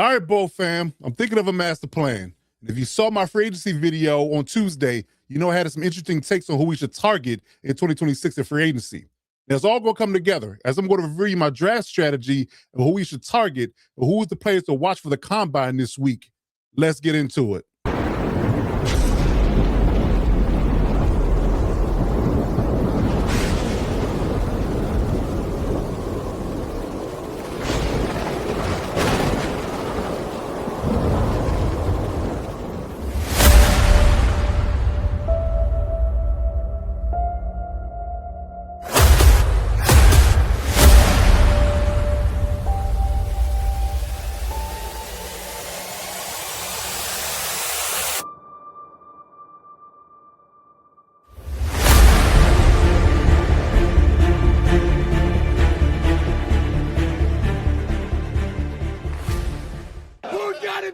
All right, Bull fam, I'm thinking of a master plan. And if you saw my free agency video on Tuesday, you know I had some interesting takes on who we should target in 2026 in free agency. Now, it's all going to come together as I'm going to review my draft strategy and who we should target and who is the players to watch for the combine this week. Let's get into it.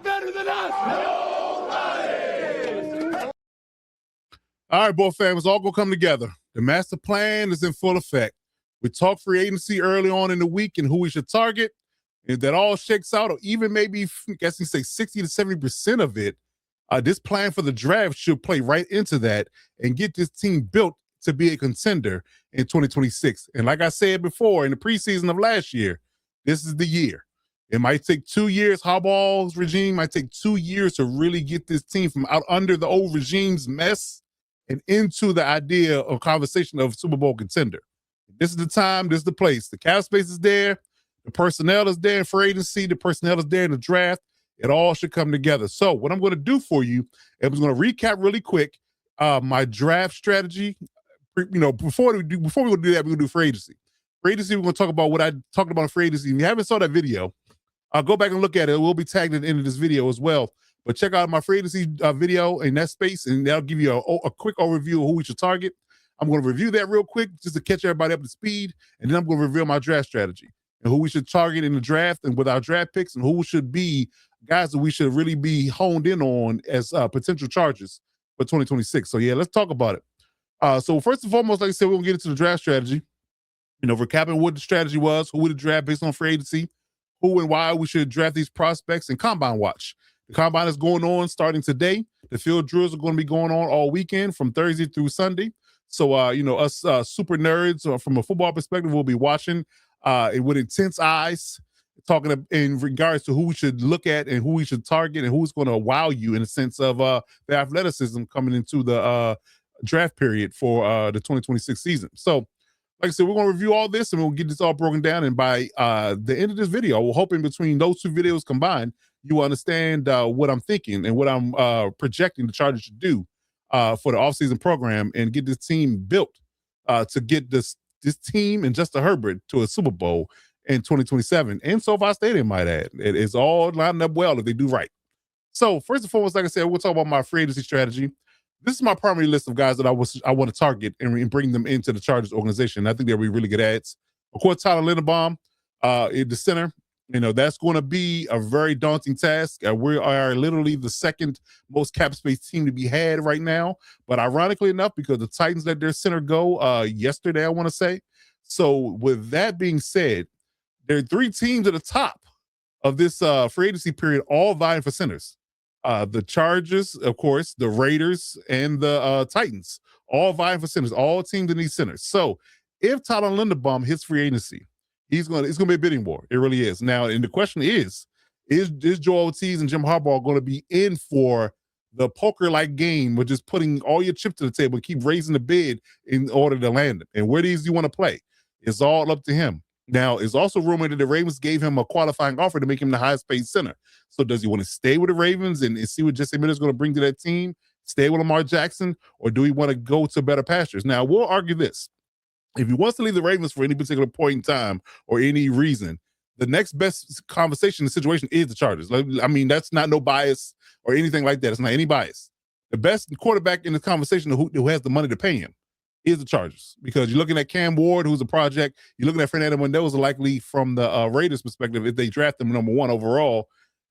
Better than us. Nobody. All right, boy fam, it's all gonna come together. The master plan is in full effect. We talked free agency early on in the week and who we should target. If that all shakes out, or even maybe, I guess you say 60 to 70% of it, this plan for the draft should play right into that and get this team built to be a contender in 2026. And like I said before, in the preseason of last year, this is the year. It might take 2 years. Harbaugh's regime might take 2 years to really get this team from out under the old regime's mess and into the idea of conversation of Super Bowl contender. This is the time. This is the place. The cap space is there. The personnel is there in free agency. The personnel is there in the draft. It all should come together. So what I'm going to do for you, I'm going to recap really quick my draft strategy. Before we do that, we're going to do free agency. Free agency, we're going to talk about what I talked about in free agency. If you haven't saw that video, go back and look at it. It will be tagged at the end of this video as well. But check out my free agency video in that space, and that'll give you a quick overview of who we should target. I'm going to review that real quick just to catch everybody up to speed, and then I'm going to reveal my draft strategy and who we should target in the draft and with our draft picks, and who should be guys that we should really be honed in on as potential charges for 2026. So yeah, let's talk about it. So first and foremost, like I said, we're going to get into the draft strategy. Recapping what the strategy was, who would the draft based on free agency, who and why we should draft these prospects, and combine watch. The combine is going on starting today. The field drills are going to be going on all weekend from Thursday through Sunday. So, us super nerds from a football perspective will be watching with intense eyes, talking in regards to who we should look at and who we should target and who's going to wow you in the sense of the athleticism coming into the draft period for the 2026 season. So, like I said, we're going to review all this and we'll get this all broken down. And by the end of this video, we're hoping between those two videos combined, you will understand what I'm thinking and what I'm projecting the Chargers should do for the offseason program and get this team built to get this team and Justin Herbert to a Super Bowl in 2027. And SoFi Stadium, might add. It is all lined up well if they do right. So first and foremost, like I said, we'll talk about my free agency strategy. This is my primary list of guys that I want to target and bring them into the Chargers organization. I think they'll be really good ads. Of course, Tyler Linderbaum, the center. That's going to be a very daunting task. We are literally the second most cap space team to be had right now. But ironically enough, because the Titans let their center go yesterday, I want to say. So with that being said, there are 3 teams at the top of this free agency period, all vying for centers. The Chargers, of course, the Raiders, and the Titans, all vying for centers. All teams that need centers. So if Tyler Linderbaum hits free agency, it's going to be a bidding war. It really is. Now, and the question is Joel Ortiz and Jim Harbaugh going to be in for the poker-like game with just putting all your chips to the table and keep raising the bid in order to land it? And where do you want to play? It's all up to him. Now, it's also rumored that the Ravens gave him a qualifying offer to make him the highest paid center. So does he want to stay with the Ravens and see what Jesse Miller's going to bring to that team, stay with Lamar Jackson, or do he want to go to better pastures? Now, we'll argue this. If he wants to leave the Ravens for any particular point in time or any reason, the next best conversation in the situation is the Chargers. I mean, that's not no bias or anything like that. It's not any bias. The best quarterback in the conversation who has the money to pay him is the Chargers, because you're looking at Cam Ward, who's a project. You're looking at Fernando Mendoza, likely from the Raiders' perspective, if they draft him number 1 overall.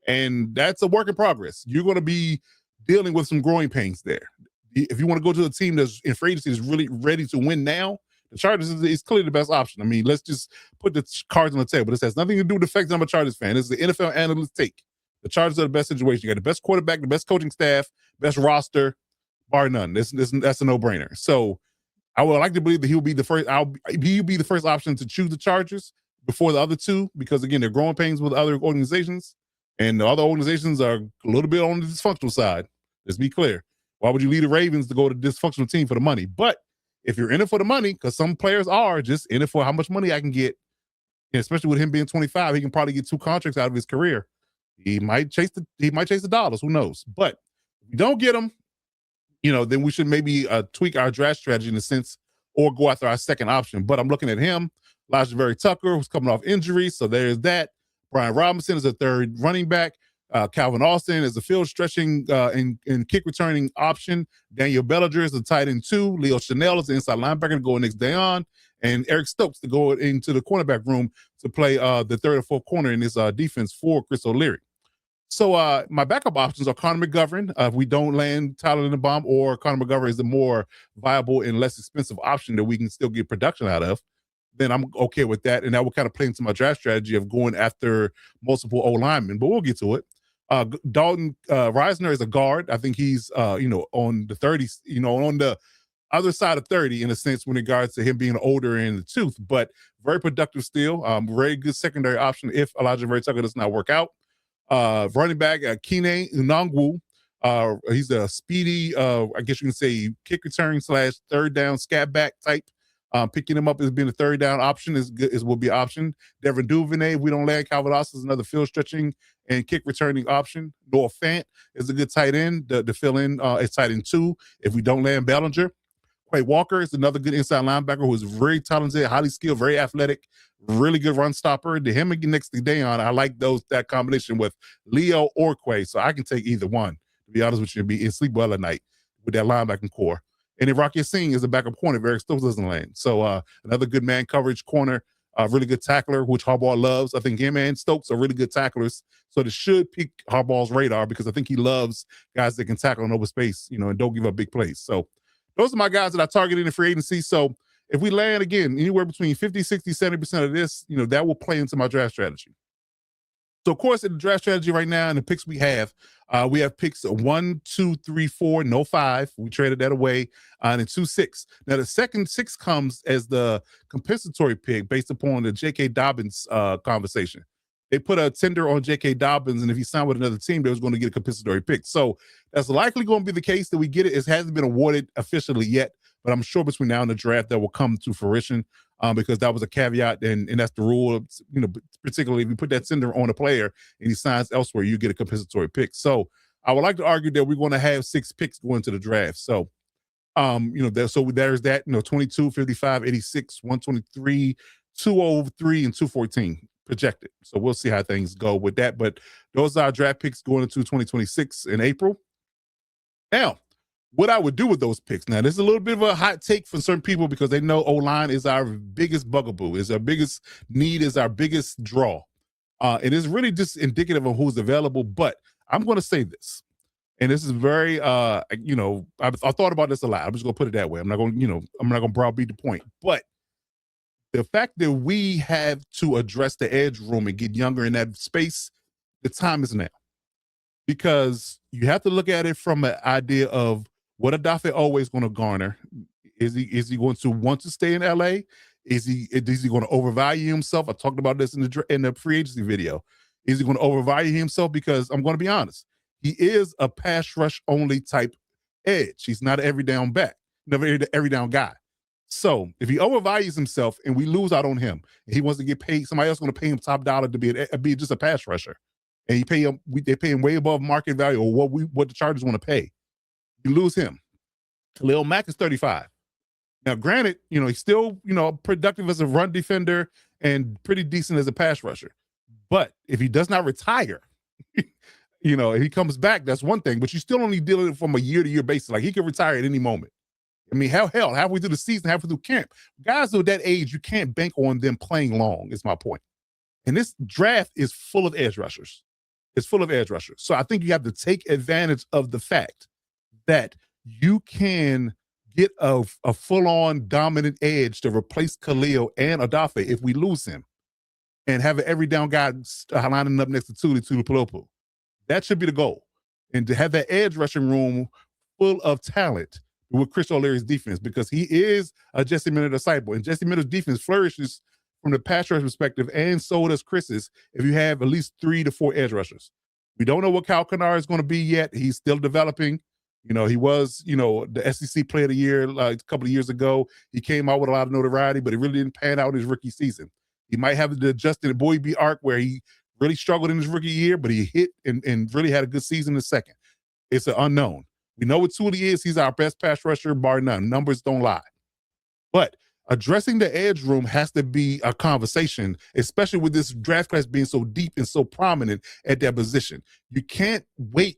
And that's a work in progress. You're going to be dealing with some growing pains there. If you want to go to a team that's in free agency is really ready to win now, the Chargers is clearly the best option. I mean, let's just put the cards on the table. This has nothing to do with the fact that I'm a Chargers fan. This is the NFL analyst take. The Chargers are the best situation. You got the best quarterback, the best coaching staff, best roster, bar none. That's a no-brainer. So I would like to believe that he'll be the first. He'll be the first option to choose the Chargers before the other two, because again, they're growing pains with other organizations, and the other organizations are a little bit on the dysfunctional side. Let's be clear. Why would you leave the Ravens to go to a dysfunctional team for the money? But if you're in it for the money, because some players are just in it for how much money I can get, and especially with him being 25, he can probably get 2 contracts out of his career. He might chase the dollars. Who knows? But if we don't get him, then we should maybe tweak our draft strategy in a sense, or go after our second option. But I'm looking at him, Elijah Very Tucker, who's coming off injury, so there's that. Brian Robinson is a third running back. Calvin Austin is a field stretching and kick returning option. Daniel Bellinger is a tight end 2. Leo Chanel is the inside linebacker to go next day on. And Eric Stokes to go into the cornerback room to play the third or fourth corner in this defense for Chris O'Leary. So my backup options are Connor McGovern. If we don't land Tyler Linderbaum, or Connor McGovern is the more viable and less expensive option that we can still get production out of, then I'm okay with that. And that will kind of play into my draft strategy of going after multiple O linemen, but we'll get to it. Dalton Reisner is a guard. I think he's, on the 30s, on the other side of 30 in a sense, when regards to him being older in the tooth, but very productive still. Very good secondary option if Elijah Very Tucker does not work out. Running back, Kene Unongwu. He's a speedy, I guess you can say, kick return / third down scat back type. Picking him up as being a third down option will be an option. Devin Duvernay, if we don't land Calvin Austin, is another field stretching and kick returning option. Noah Fant is a good tight end to fill in as tight end 2 if we don't land Bellinger. Quay Walker is another good inside linebacker who is very talented, highly skilled, very athletic, really good run stopper. To him again next to Dayon, I like that combination with Leo or Quay, so I can take either one, to be honest with you, and sleep well at night with that linebacking core. And then Rocky Singh is a backup corner. Eric Stokes doesn't land. So another good man coverage corner, really good tackler, which Harbaugh loves. I think him and Stokes are really good tacklers. So this should pique Harbaugh's radar, because I think he loves guys that can tackle in open space, and don't give up big plays. So those are my guys that I targeted in free agency. So if we land, again, anywhere between 50, 60, 70% of this, that will play into my draft strategy. So, of course, in the draft strategy right now, and the picks we have picks 1, 2, 3, 4, no 5. We traded that away, and then 2, 6. Now, the second 6 comes as the compensatory pick based upon the J.K. Dobbins conversation. They put a tender on J.K. Dobbins, and if he signed with another team, they was going to get a compensatory pick. So that's likely going to be the case that we get it. It hasn't been awarded officially yet, but I'm sure between now and the draft that will come to fruition, because that was a caveat, and that's the rule. Particularly if you put that tender on a player and he signs elsewhere, you get a compensatory pick. So I would like to argue that we're going to have 6 picks going to the draft. So, there's that, 22, 55, 86, 123, 203, and 214 projected. So we'll see how things go with that. But those are our draft picks going into 2026 in April. Now, what I would do with those picks. Now, this is a little bit of a hot take for certain people, because they know O-line is our biggest bugaboo, is our biggest need, is our biggest draw. It is really just indicative of who's available. But I'm going to say this, and this is very, I thought about this a lot. I'm just going to put it that way. I'm not going to browbeat the point. But the fact that we have to address the edge room and get younger in that space, the time is now. Because you have to look at it from an idea of what Odafe always going to garner. Is he going to want to stay in LA? Is he going to overvalue himself? I talked about this in the free agency video. Is he going to overvalue himself? Because I'm going to be honest, he is a pass rush only type edge. He's not an every down back, never every down guy. So if he overvalues himself and we lose out on him, and he wants to get paid, somebody else going to pay him top dollar to be just a pass rusher, and they pay him way above market value or what the Chargers want to pay. You lose him. Khalil Mack is 35. Now, granted, he's still, productive as a run defender and pretty decent as a pass rusher. But if he does not retire, if he comes back, that's one thing. But you're still only dealing from a year-to-year basis. Like, he could retire at any moment. I mean, hell, halfway through the season, halfway through camp. Guys of that age, you can't bank on them playing long, is my point. And this draft is full of edge rushers. It's full of edge rushers. So I think you have to take advantage of the fact that you can get a full-on dominant edge to replace Khalil and Odafe if we lose him, and have an every down guy lining up next to Tuli Tuipulotu. That should be the goal. And to have that edge rushing room full of talent with Chris O'Leary's defense, because he is a Jesse Miller disciple. And Jesse Miller's defense flourishes from the pass rush perspective, and so does Chris's, if you have at least 3 to 4 edge rushers. We don't know what Kyle Kennard is going to be yet. He's still developing. He was, the SEC Player of the Year like a couple of years ago. He came out with a lot of notoriety, but it really didn't pan out in his rookie season. He might have the Justin Boybe arc where he really struggled in his rookie year, but he hit and really had a good season in the second. It's an unknown. We know what Tuli is. He's our best pass rusher, bar none. Numbers don't lie. But addressing the edge room has to be a conversation, especially with this draft class being so deep and so prominent at that position. You can't wait,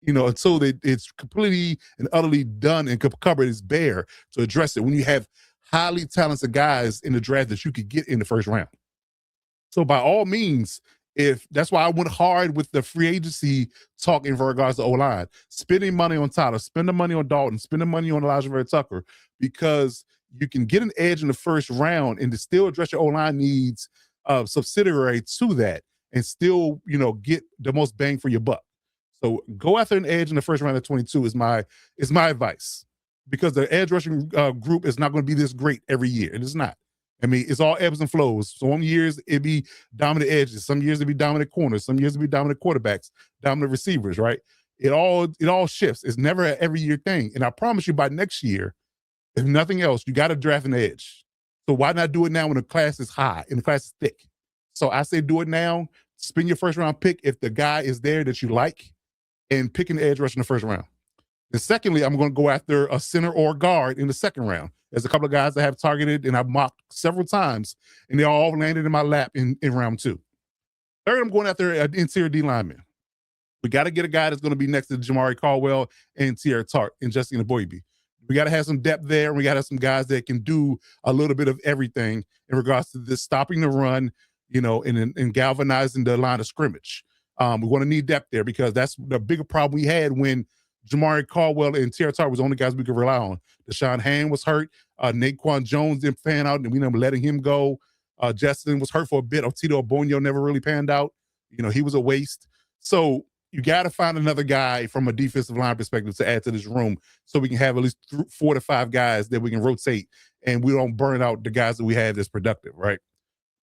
until it's completely and utterly done and cupboard is bare to address it when you have highly talented guys in the draft that you could get in the first round. So by all means, if that's why I went hard with the free agency talk in regards to O-line, spending money on Tyler, spending money on Dalton, spending money on Elijah Vera Tucker, because you can get an edge in the first round and to still address your O-line needs subsidiary to that and still, get the most bang for your buck. So go after an edge in the first round of 22 is my advice, because the edge rushing group is not going to be this great every year. It is not. I mean, it's all ebbs and flows. Some years it be dominant edges. Some years it be dominant corners. Some years it be dominant quarterbacks, dominant receivers, right? It all shifts. It's never an every year thing. And I promise you by next year, if nothing else, you got to draft an edge. So why not do it now when the class is high and the class is thick? So I say do it now. Spend your first round pick if the guy is there that you like, and pick an edge rush in the first round. And secondly, I'm going to go after a center or guard in the second round. There's a couple of guys I have targeted and I've mocked several times, and they all landed in my lap in round 2. Third, I'm going after an interior D lineman. We got to get a guy that's going to be next to Jamari Caldwell and Tierra Tart and Justin Boybe. We got to have some depth there, and we got to have some guys that can do a little bit of everything in regards to this stopping the run, and galvanizing the line of scrimmage. We're going to need depth there, because that's the bigger problem we had when Jamari Caldwell and Tierra Tart was the only guys we could rely on. Deshaun Hand was hurt. Naquan Jones didn't pan out, and we never letting him go. Justin was hurt for a bit. Tito Bonio never really panned out. He was a waste. So you got to find another guy from a defensive line perspective to add to this room, so we can have at least 4 to 5 guys that we can rotate, and we don't burn out the guys that we have that's productive, right?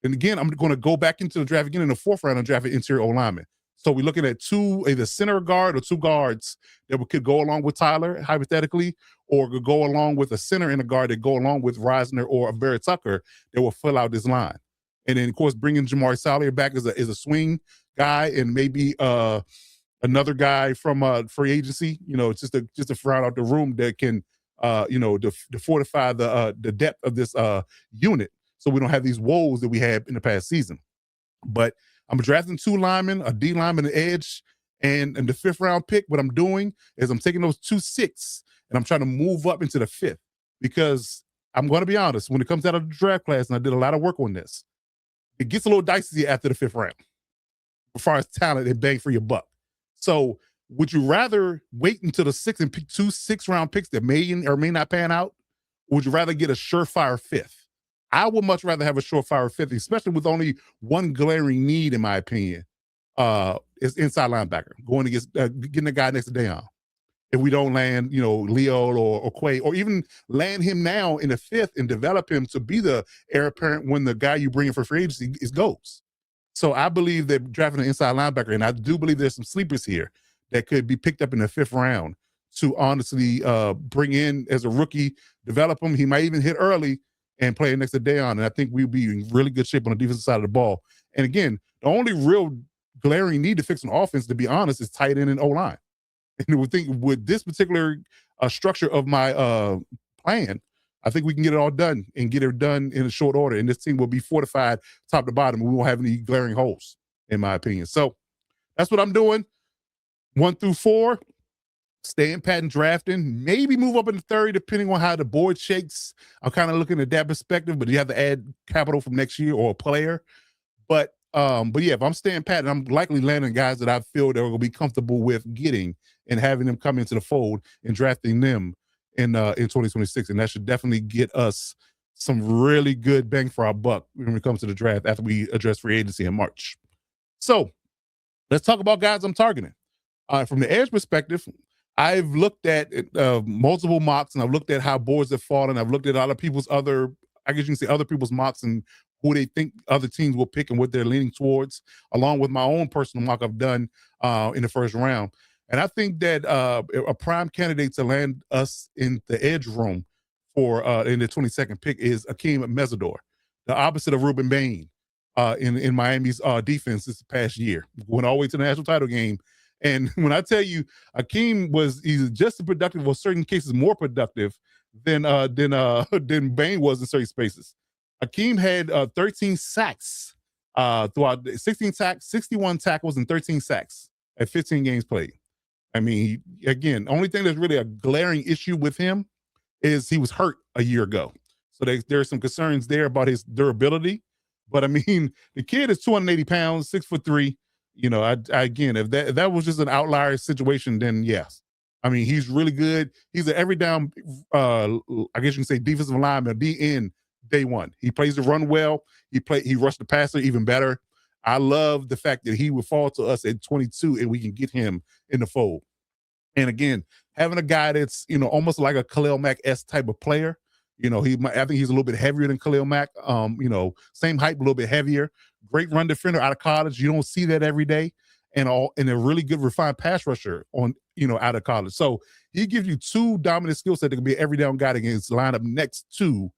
And again, I'm going to go back into the draft again in the 4th round and draft an interior O-lineman. So we're looking at 2, either center guard or 2 guards that could go along with Tyler, hypothetically, or could go along with a center and a guard that go along with Reisner or a Vera Tucker that will fill out this line. And then, of course, bringing Jamari Salyer back as a swing guy, and maybe another guy from free agency, just to round out the room that can, to fortify the depth of this unit, so we don't have these woes that we had in the past season. But I'm drafting 2 linemen, a D lineman, an edge, and the 5th round pick. What I'm doing is I'm taking those 2 6s and I'm trying to move up into the 5th, because I'm going to be honest, when it comes out of the draft class, and I did a lot of work on this, it gets a little dicey after the 5th round as far as talent and bang for your buck. So would you rather wait until the 6th and pick 2 6-round picks that may or may not pan out? Or would you rather get a surefire 5th? I would much rather have a surefire 5th, especially with only one glaring need, in my opinion. Is inside linebacker, going against getting a guy next to Deion. If we don't land, Leo or Quay, or even land him now in the 5th and develop him to be the heir apparent when the guy you bring in for free agency goes. So I believe that drafting an inside linebacker, and I do believe there's some sleepers here that could be picked up in the 5th round to honestly bring in as a rookie, develop him. He might even hit early and play next to Deion, and I think we'll be in really good shape on the defensive side of the ball. And again, the only real glaring need to fix an offense, to be honest, is tight end and O-line. And we think with this particular structure of my plan, I think we can get it all done and get it done in a short order. And this team will be fortified top to bottom. We won't have any glaring holes, in my opinion. So that's what I'm doing. 1 through 4. Staying pat and drafting, maybe move up in the 30, depending on how the board shakes. I'm kind of looking at that perspective, but you have to add capital from next year or a player. But yeah, if I'm staying pat, and I'm likely landing guys that I feel that are going to be comfortable with getting and having them come into the fold and drafting them in 2026. And that should definitely get us some really good bang for our buck when it comes to the draft after we address free agency in March. So let's talk about guys I'm targeting. From the edge perspective, I've looked at multiple mocks, and I've looked at how boards have fallen. I've looked at other people's other, I guess you can say, other people's mocks and who they think other teams will pick and what they're leaning towards, along with my own personal mock I've done in the first round. And I think that a prime candidate to land us in the edge room for in the 22nd pick is Akeem Mesidor, the opposite of Ruben Bain in Miami's defense this past year. Went all the way to the national title game. And when I tell you, Akeem was either just as productive, or certain cases more productive than than Bain was in certain spaces. Akeem had 13 sacks throughout 16 sacks, 61 tackles, and 13 sacks at 15 games played. I mean, again, only thing that's really a glaring issue with him is he was hurt a year ago. So there's some concerns there about his durability. But I mean, the kid is 280 pounds, 6'3". You know, again, if that was just an outlier situation, then yes. I mean, he's really good. He's an every down, I guess you can say, defensive lineman, DN day one. He plays the run well. He rushed the passer even better. I love the fact that he would fall to us at 22 and we can get him in the fold. And again, having a guy that's, you know, almost like a Khalil Mack-esque type of player, you know, I think he's a little bit heavier than Khalil Mack. You know, same height, a little bit heavier. Great run defender out of college. You don't see that every day. And a really good refined pass rusher on, you know, out of college. So he gives you two dominant skill set that can be an every down guy that can line up next to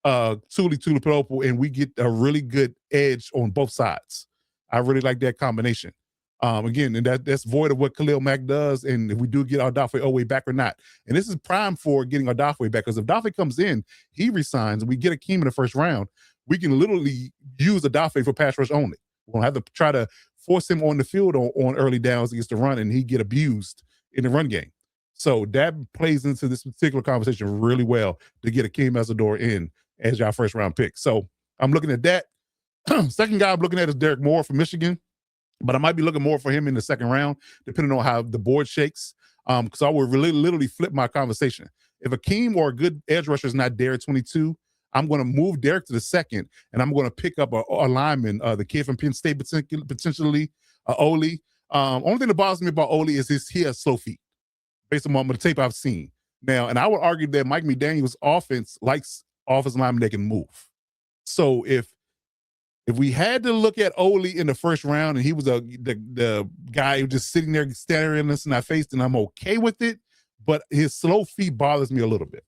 Tuli Tuipulotu, and we get a really good edge on both sides. I really like that combination. Again, and that's void of what Khalil Mack does, and if we do get Odafe Oweh back or not. And this is prime for getting Odafe back, because if Odafe comes in, he resigns, and we get Akeem in the first round, we can literally use Odafe for pass rush only. We'll have to try to force him on the field on early downs against the run, and he get abused in the run game. So that plays into this particular conversation really well to get Akeem Mesidor in as your first round pick. So I'm looking at that. Second guy I'm looking at is Derek Moore from Michigan, but I might be looking more for him in the second round, depending on how the board shakes. Because I would really literally flip my conversation. If Akeem or a good edge rusher is not there at 22, I'm going to move Derek to the second, and I'm going to pick up a lineman, the kid from Penn State, potentially Oli. Only thing that bothers me about Oli is he has slow feet, based on the tape I've seen. Now, and I would argue that Mike McDaniel's offense likes offensive linemen that can move. So if we had to look at Oli in the first round and he was the guy who just sitting there staring us in our face, then I'm okay with it. But his slow feet bothers me a little bit.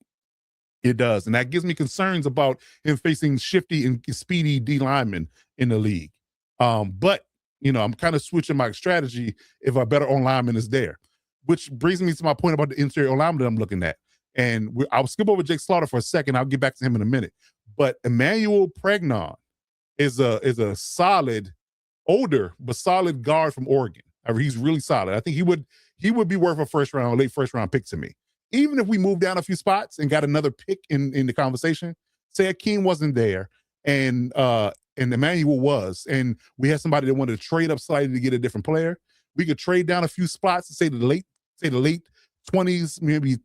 It does. And that gives me concerns about him facing shifty and speedy D linemen in the league. But, you know, I'm kind of switching my strategy if a better on lineman is there, which brings me to my point about the interior lineman that I'm looking at. And I'll skip over Jake Slaughter for a second. I'll get back to him in a minute. But Emmanuel Pregnon is a solid, older, but solid guard from Oregon. I mean, he's really solid. I think he would be worth a late first round pick to me. Even if we move down a few spots and got another pick in the conversation, say Akeem wasn't there and Emmanuel was, and we had somebody that wanted to trade up slightly to get a different player, we could trade down a few spots and say the late 20s, maybe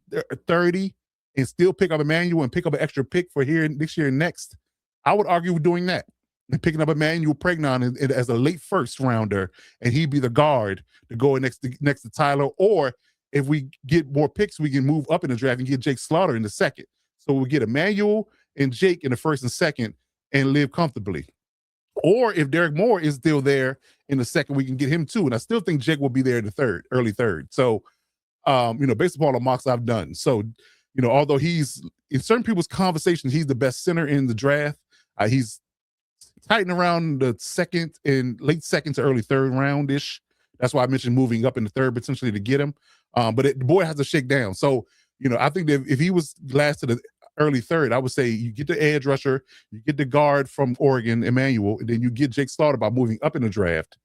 30, and still pick up Emmanuel and pick up an extra pick for here this year and next. I would argue with doing that and picking up Emmanuel Pregnon as a late first rounder, and he'd be the guard to go next to Tyler. Or if we get more picks, we can move up in the draft and get Jake Slaughter in the second. So we'll get Emmanuel and Jake in the first and second and live comfortably. Or if Derek Moore is still there in the second, we can get him too. And I still think Jake will be there in the early third. So, you know, based upon the mocks I've done. So, you know, although he's in certain people's conversations, he's the best center in the draft. He's tightening around the second and late second to early third round-ish. That's why I mentioned moving up in the third potentially to get him. But the boy has to shake down. So, you know, I think that if he was last to the early third, I would say you get the edge rusher, you get the guard from Oregon, Emmanuel, and then you get Jake Slaughter by moving up in the draft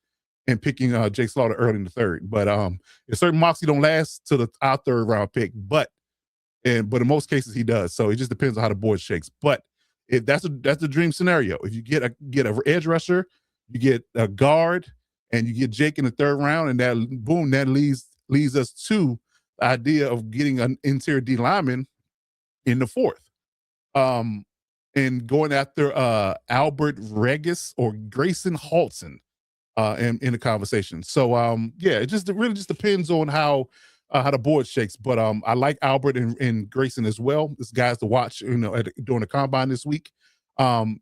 and picking Jake Slaughter early in the third. But in certain mocks, he don't last to our third round pick, but in most cases he does. So it just depends on how the board shakes. But if that's the dream scenario. If you get a edge rusher, you get a guard, and you get Jake in the third round, and that leads us to the idea of getting an interior D lineman in the fourth. And going after Albert Regis or Grayson Halton in the conversation. So yeah, it really just depends on how the board shakes. But I like Albert and Grayson as well. This guys to watch, during the combine this week.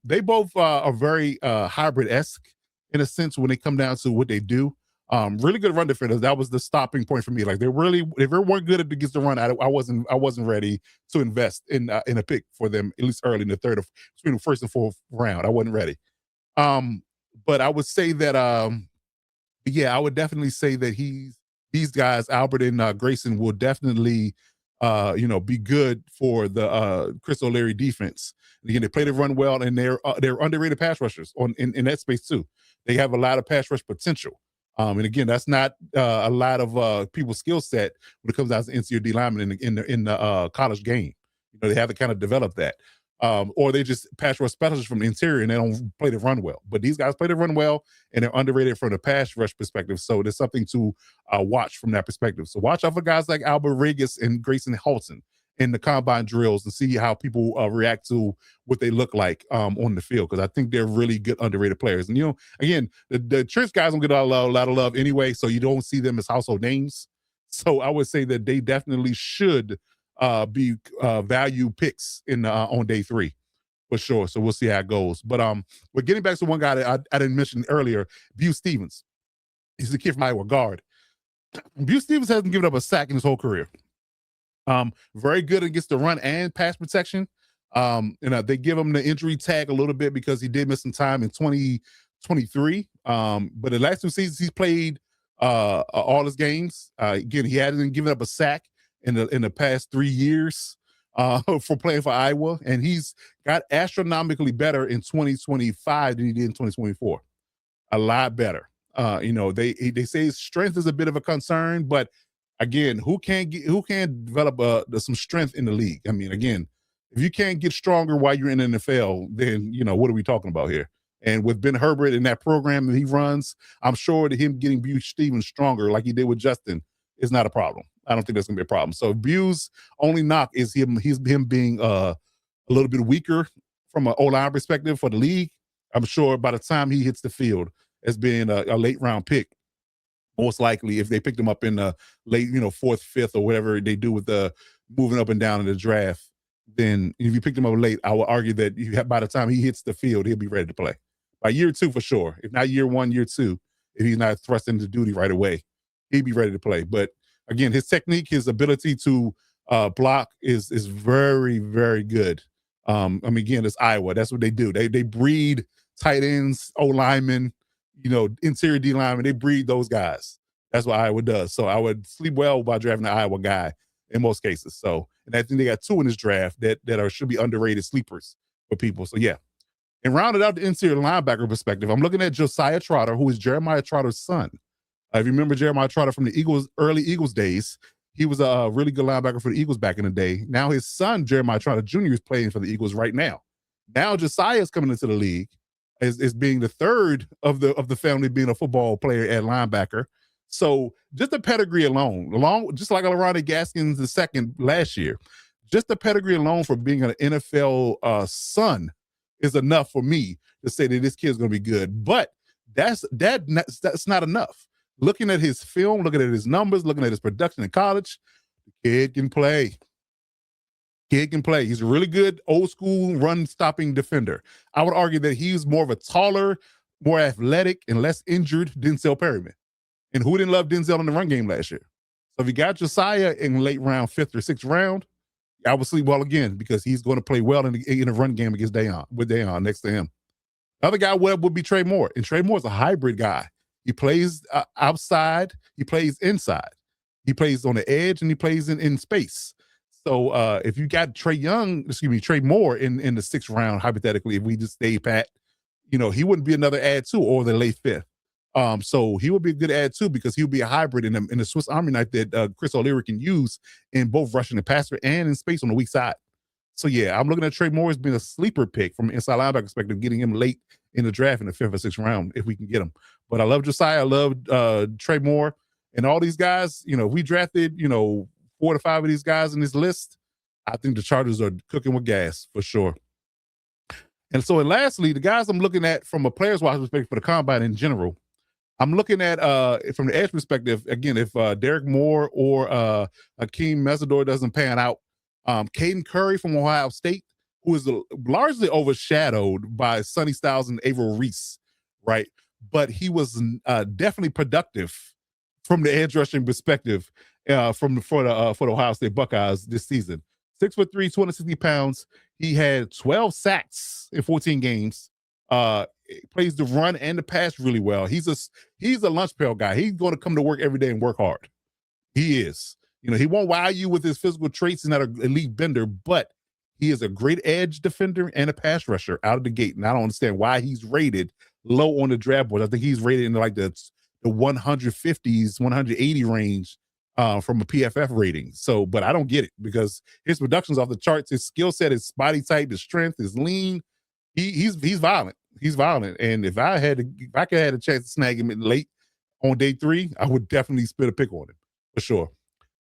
They both are very hybrid-esque in a sense when they come down to what they do. Really good run defenders. That was the stopping point for me. Like if they weren't good against the run, I wasn't ready to invest in a pick for them at least early in the third, between the first and fourth round. I wasn't ready. But I would say that yeah, I would definitely say that these guys, Albert and Grayson, will definitely be good for the Chris O'Leary defense. And again, they play the run well, and they're underrated pass rushers in that space too. They have a lot of pass rush potential. And again, that's not a lot of people's skill set when it comes down to interior D linemen in the college game. They have to kind of develop that. Or they just pass rush specialists from the interior and they don't play the run well. But these guys play the run well, and they're underrated from the pass rush perspective. So there's something to watch from that perspective. So watch out for guys like Albert Regis and Grayson Halton in the combine drills and see how people react to what they look like on the field, because I think they're really good underrated players. And again, the trench guys don't get a lot of love anyway, so you don't see them as household names. So I would say that they definitely should be value picks on day 3 for sure. So we'll see how it goes. But we're getting back to one guy that I didn't mention earlier, Beau Stevens. He's a kid from Iowa, guard. Beau Stevens hasn't given up a sack in his whole career. Very good against the run and pass protection. They give him the injury tag a little bit because he did miss some time in 2023. But the last 2 seasons he's played all his games. Again, he hasn't given up a sack in the past 3 years for playing for Iowa, and he's got astronomically better in 2025 than he did in 2024. A lot better. They say his strength is a bit of a concern, but again, who can develop some strength in the league? I mean, again, if you can't get stronger while you're in the NFL, then what are we talking about here? And with Ben Herbert in that program that he runs, I'm sure that him getting Beau Stevens stronger like he did with Justin is not a problem. I don't think that's gonna be a problem. So Beau's only knock is him being a little bit weaker from an O-line perspective for the league. I'm sure by the time he hits the field as being a late round pick, most likely if they picked him up in the late, 4th, 5th, or whatever they do with the moving up and down in the draft, then if you picked him up late, I would argue that by the time he hits the field, he'll be ready to play. By year 2 for sure. If not year 1, year 2, if he's not thrust into duty right away, he'd be ready to play. But again, his technique, his ability to block is very, very good. Again, it's Iowa. That's what they do. They breed tight ends, O linemen, interior D linemen. They breed those guys. That's what Iowa does. So I would sleep well by drafting an Iowa guy in most cases. So, and I think they got 2 in this draft that should be underrated sleepers for people. So yeah. And rounded out the interior linebacker perspective, I'm looking at Josiah Trotter, who is Jeremiah Trotter's son. If you remember Jeremiah Trotter from the early Eagles days, he was a really good linebacker for the Eagles back in the day. Now his son, Jeremiah Trotter Jr., is playing for the Eagles right now. Now Josiah is coming into the league as being the third of the family being a football player at linebacker. So just the pedigree alone, just like Ronnie Gaskins the second last year, just the pedigree alone for being an NFL son is enough for me to say that this kid's going to be good. But that's not enough. Looking at his film, looking at his numbers, looking at his production in college, the kid can play. He's a really good old school run-stopping defender. I would argue that he's more of a taller, more athletic, and less injured Denzel Perryman. And who didn't love Denzel in the run game last year? So if you got Josiah in late round, 5th or 6th round, I would sleep well again because he's going to play well in the run game against Dayon next to him. The other guy would be Trey Moore. And Trey Moore is a hybrid guy. He plays outside. He plays inside. He plays on the edge, and he plays in space. So if you got Trey Moore in the 6th round, hypothetically, if we just stay pat, he wouldn't be another add too, or the late 5th. So he would be a good add too because he would be a hybrid in the Swiss Army knife that Chris O'Leary can use in both rushing and passer and in space on the weak side. So yeah, I'm looking at Trey Moore as being a sleeper pick from an inside linebacker perspective, getting him late in the draft in the 5th or 6th round if we can get him. But I love Josiah, I love Trey Moore, and all these guys. We drafted 4 to 5 of these guys in this list. I think the Chargers are cooking with gas for sure. And lastly, the guys I'm looking at from a player's watch perspective for the combine in general, I'm looking at from the edge perspective, again, if Derek Moore or Akeem Mesidor doesn't pan out, Caden Curry from Ohio State, who is largely overshadowed by Sonny Styles and Averill Reese, right? But he was definitely productive from the edge rushing perspective for the Ohio State Buckeyes this season. 6'3", 260 pounds. He had 12 sacks in 14 games. Plays the run and the pass really well. He's a lunch pail guy. He's going to come to work every day and work hard. He is. You know, he won't wow you with his physical traits. He's not an elite bender, but he is a great edge defender and a pass rusher out of the gate. And I don't understand why he's rated low on the draft board. I think he's rated in like the 150s, 180 range from a PFF rating. So, but I don't get it because his production's off the charts. His skill set, his body type, his strength, his lean. He's violent. He's violent. And if I could have a chance to snag him in late on day 3, I would definitely spit a pick on him for sure.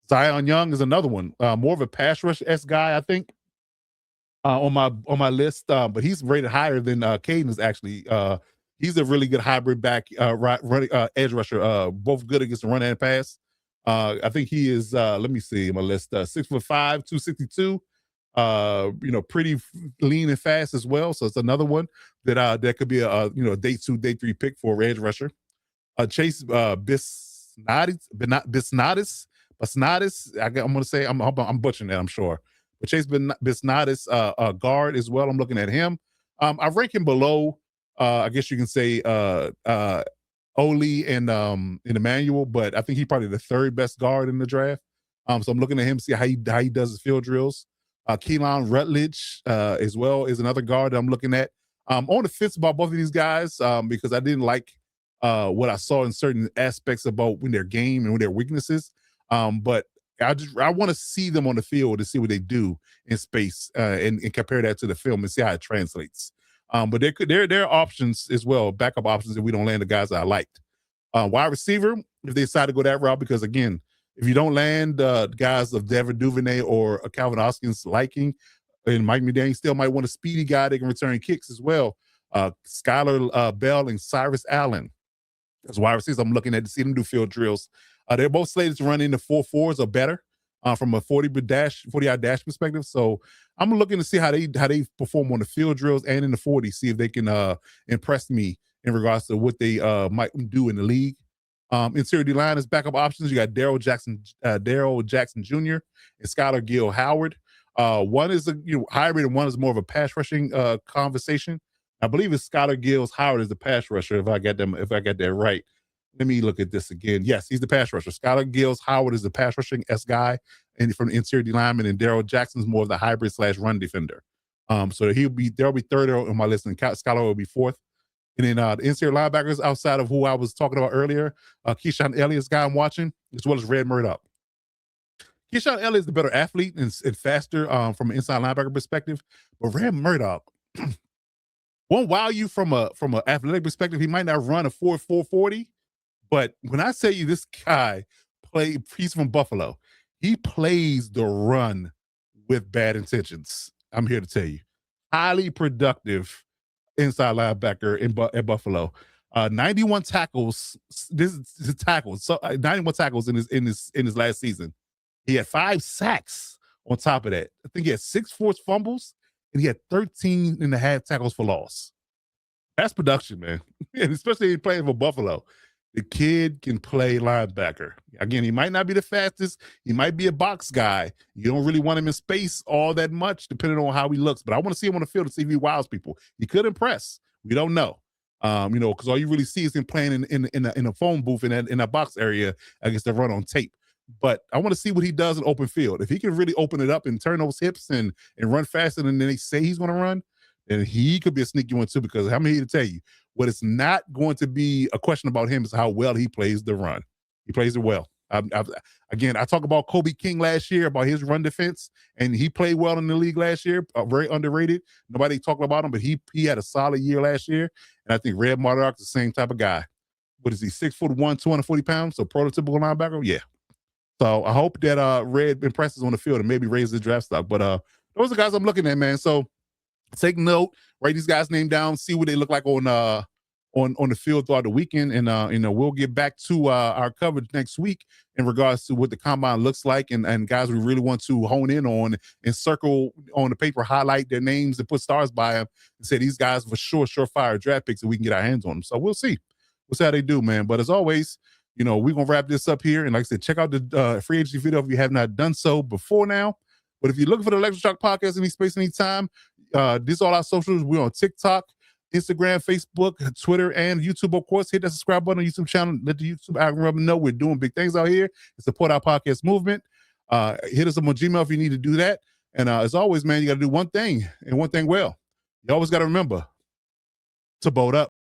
Zion Young is another one, more of a pass rush-esque guy, I think, on my list. But he's rated higher than Caden is actually. He's a really good hybrid back edge rusher, both good against the run and pass. I think he is. Let me see my list. 6'5", 262. Pretty lean and fast as well. So it's another one that could be a day 2, day 3 pick for a edge rusher. Chase Bisnatis. I'm going to say I'm butchering that, I'm sure. But Chase Bisnatis, guard as well. I'm looking at him. I rank him below. I guess you can say Oli and Emmanuel, but I think he's probably the 3rd best guard in the draft. So I'm looking at him, see how he does his field drills. Keelan Rutledge as well is another guard that I'm looking at. On the fence about both of these guys because I didn't like what I saw in certain aspects about their game and their weaknesses. But I want to see them on the field to see what they do in space and compare that to the film and see how it translates. But there are options as well, backup options if we don't land the guys that I liked. Wide receiver, if they decide to go that route, because again, if you don't land guys of Devin Duvernay or Calvin Hoskins liking, and Mike McDaniel still might want a speedy guy that can return kicks as well. Skylar Bell and Cyrus Allen as wide receivers I'm looking at to see them do field drills. They're both slated to run in the 4.4s or better from a 40-yard dash perspective. So I'm looking to see how they perform on the field drills and in the 40, see if they can impress me in regards to what they might do in the league. Interior D-line is backup options. You got Daryl Jackson Jr. and Skylar Gill Howard. One is a hybrid and one is more of a pass rushing conversation. I believe it's Skylar Gills Howard is the pass rusher, if I got that right. Let me look at this again. Yes, he's the pass rusher. Skylar Gills Howard is the pass rushing S guy and from the interior D lineman, and Daryl Jackson's more of the hybrid / run defender. So they'll be 3rd on my list, and Skylar will be 4th. And then the interior linebackers outside of who I was talking about earlier, Keyshawn Elliott's guy I'm watching, as well as Red Murdoch. Keyshawn Elliott is the better athlete and faster from an inside linebacker perspective, but Red Murdoch won't wow you from an athletic perspective. He might not run a 4.40, but when I tell you this guy he's from Buffalo, he plays the run with bad intentions. I'm here to tell you, highly productive inside linebacker at Buffalo. 91 tackles. This is tackles. So 91 tackles in his last season. He had 5 sacks on top of that. I think he had 6 forced fumbles, and he had 13.5 tackles for loss. That's production, man. And especially playing for Buffalo. The kid can play linebacker. Again, he might not be the fastest. He might be a box guy. You don't really want him in space all that much, depending on how he looks. But I want to see him on the field to see if he wows people. He could impress. We don't know. Because all you really see is him playing in a phone booth in that box area against the run on tape. But I want to see what he does in open field. If he can really open it up and turn those hips and run faster than they say he's going to run, then he could be a sneaky one too, because I'm here to tell you, what is not going to be a question about him is how well he plays the run. He plays it well. Again, I talked about Kobe King last year, about his run defense, and he played well in the league last year, very underrated. Nobody talked about him, but he had a solid year last year, and I think Red Murdoch is the same type of guy. What is he, 6'1", 240 pounds, so prototypical linebacker? Yeah. So I hope that Red impresses on the field and maybe raises the draft stock. But those are the guys I'm looking at, man. So take note, write these guys' name down, see what they look like on on the field throughout the weekend. And we'll get back to our coverage next week in regards to what the combine looks like, and guys we really want to hone in on and circle on the paper, highlight their names and put stars by them and say these guys for sure, surefire draft picks, and we can get our hands on them. So we'll see. We'll see how they do, man. But as always, we're going to wrap this up here. And like I said, check out the free agency video if you have not done so before now. But if you're looking for the Electroshock Podcast any space, anytime, these are all our socials. We're on TikTok, Instagram, Facebook, Twitter, and YouTube, of course. Hit that subscribe button on the YouTube channel. Let the YouTube algorithm know we're doing big things out here and support our podcast movement. Hit us up on Gmail if you need to do that. And as always, man, you got to do one thing and one thing well. You always got to remember to boat up.